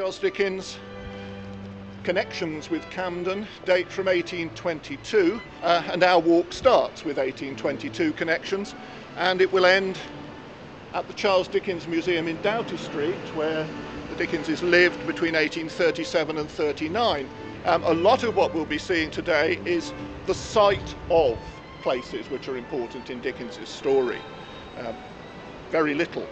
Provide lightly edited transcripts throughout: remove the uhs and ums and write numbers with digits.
Charles Dickens' connections with Camden date from 1822, and our walk starts with 1822 connections, and it will end at the Charles Dickens Museum in Doughty Street, where the Dickenses lived between 1837 and 39. A lot of what we'll be seeing today is the site of places which are important in Dickens's story. Very little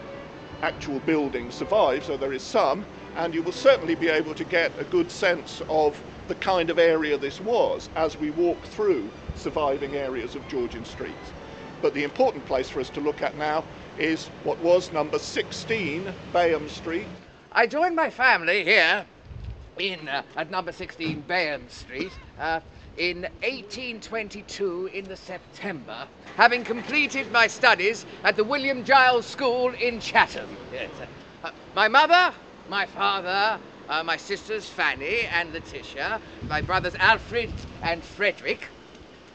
actual building survives, though there is some, and you will certainly be able to get a good sense of the kind of area this was as we walk through surviving areas of Georgian streets. But the important place for us to look at now is what was number 16 Bayham Street. I joined my family here at number 16 Bayham Street in 1822 in the September, having completed my studies at the William Giles School in Chatham. Yes. My mother, my father, my sisters Fanny and Letitia, my brothers Alfred and Frederick,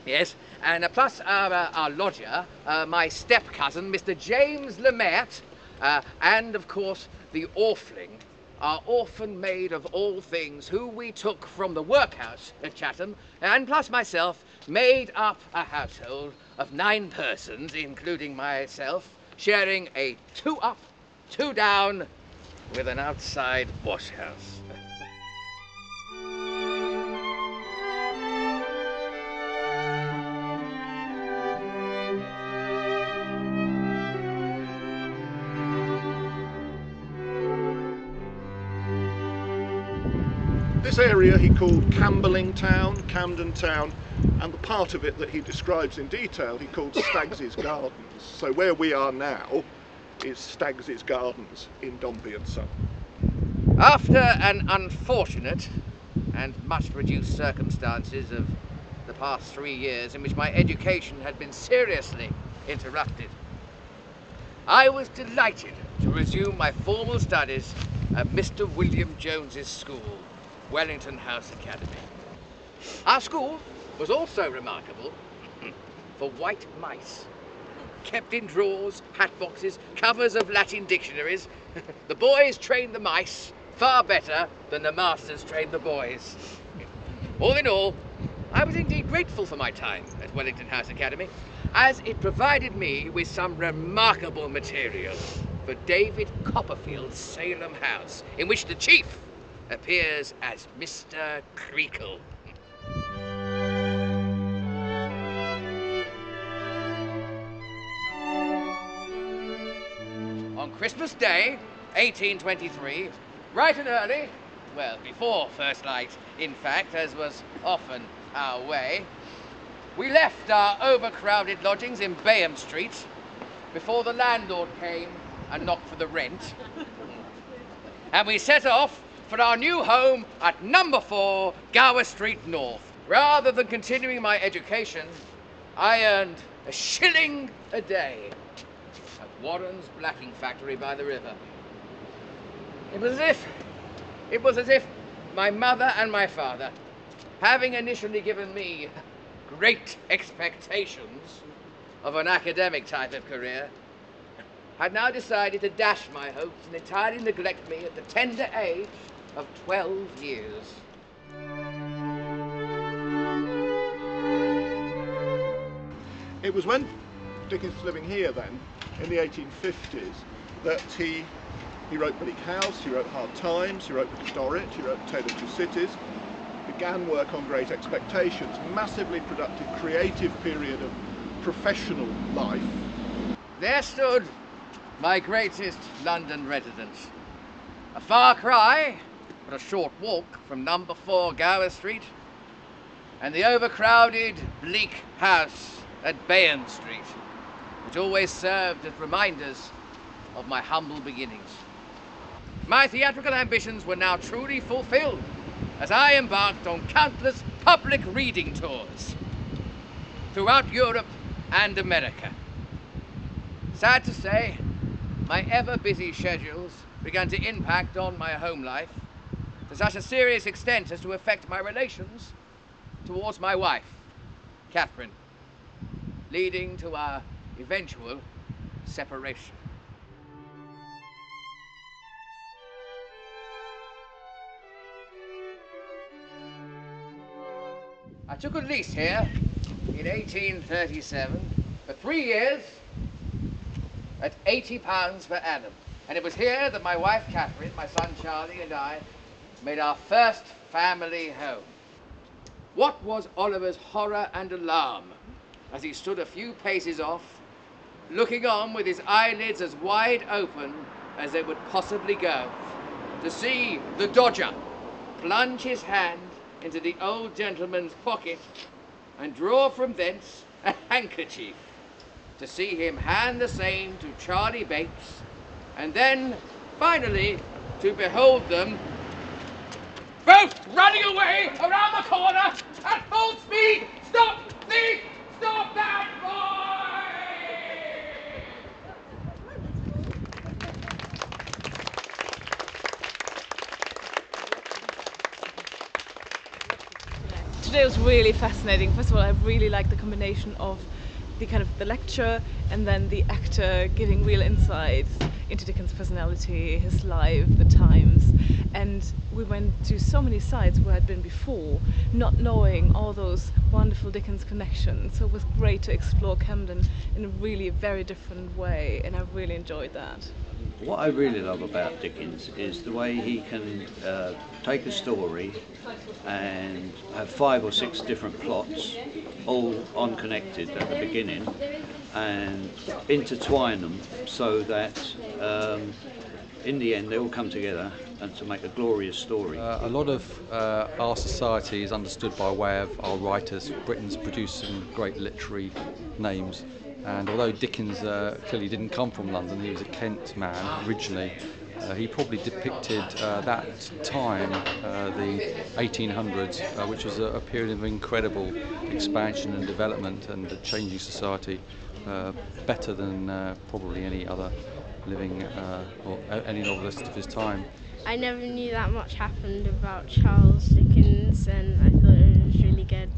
yes, and plus our lodger, my step-cousin, Mr. James Lemaitre, and of course the Orfling, our orphan maid of all things, who we took from the workhouse at Chatham, and plus myself, made up a household of 9 persons, including myself, sharing a 2 up, 2 down, with an outside wash house. This area he called Camberling Town, Camden Town, and the part of it that he describes in detail he called Staggs's Gardens. So where we are now is Staggs's Gardens in Dombey and Son. After an unfortunate and much reduced circumstances of the past 3 years in which my education had been seriously interrupted, I was delighted to resume my formal studies at Mr. William Jones's school, Wellington House Academy. Our school was also remarkable for white mice, kept in drawers, hat boxes, covers of Latin dictionaries. The boys trained the mice far better than the masters trained the boys. All in all, I was indeed grateful for my time at Wellington House Academy, as it provided me with some remarkable material for David Copperfield's Salem House, in which the chief appears as Mr. Creakle. On Christmas Day, 1823, bright and early, well, before first light, in fact, as was often our way, we left our overcrowded lodgings in Bayham Street before the landlord came and knocked for the rent. And we set off for our new home at number 4 Gower Street North. Rather than continuing my education, I earned a shilling a day at Warren's blacking factory by the river. It was as if my mother and my father, having initially given me great expectations of an academic type of career, had now decided to dash my hopes and entirely neglect me at the tender age of 12 years. It was when Dickens was living here then, in the 1850s, that he wrote Bleak House, he wrote Hard Times, he wrote The Dorrit, he wrote Tale of Two Cities, began work on Great Expectations, massively productive, creative period of professional life. There stood my greatest London residence, a far cry, but a short walk from number 4 Gower Street, and the overcrowded Bleak House at Bayham Street, which always served as reminders of my humble beginnings. My theatrical ambitions were now truly fulfilled as I embarked on countless public reading tours throughout Europe and America. Sad to say, my ever-busy schedules began to impact on my home life to such a serious extent as to affect my relations towards my wife, Catherine, leading to our eventual separation. I took a lease here in 1837 for 3 years at £80 per annum. And it was here that my wife Catherine, my son Charlie and I made our first family home. What was Oliver's horror and alarm as he stood a few paces off, looking on with his eyelids as wide open as they would possibly go, to see the Dodger plunge his hand into the old gentleman's pocket and draw from thence a handkerchief, to see him hand the same to Charlie Bates, and then, finally, to behold them both running away around the corner at full speed. Stop thief! Stop that Today was really fascinating. First of all, I really liked the combination of the kind of the lecture and then the actor giving real insights into Dickens' personality, his life, the times. And we went to so many sites where I'd been before, not knowing all those wonderful Dickens connections. So it was great to explore Camden in a really very different way, and I really enjoyed that. What I really love about Dickens is the way he can take a story and have 5 or 6 different plots, all unconnected at the beginning, and intertwine them so that in the end they all come together and to make a glorious story. A lot of our society is understood by way of our writers. Britain's produced some great literary names, and although Dickens clearly didn't come from London, he was a Kent man originally, he probably depicted that time, the 1800s, which was a period of incredible expansion and development and a changing society, better than probably any other living or any novelist of his time. I never knew that much happened about Charles Dickens, and I thought it was really good.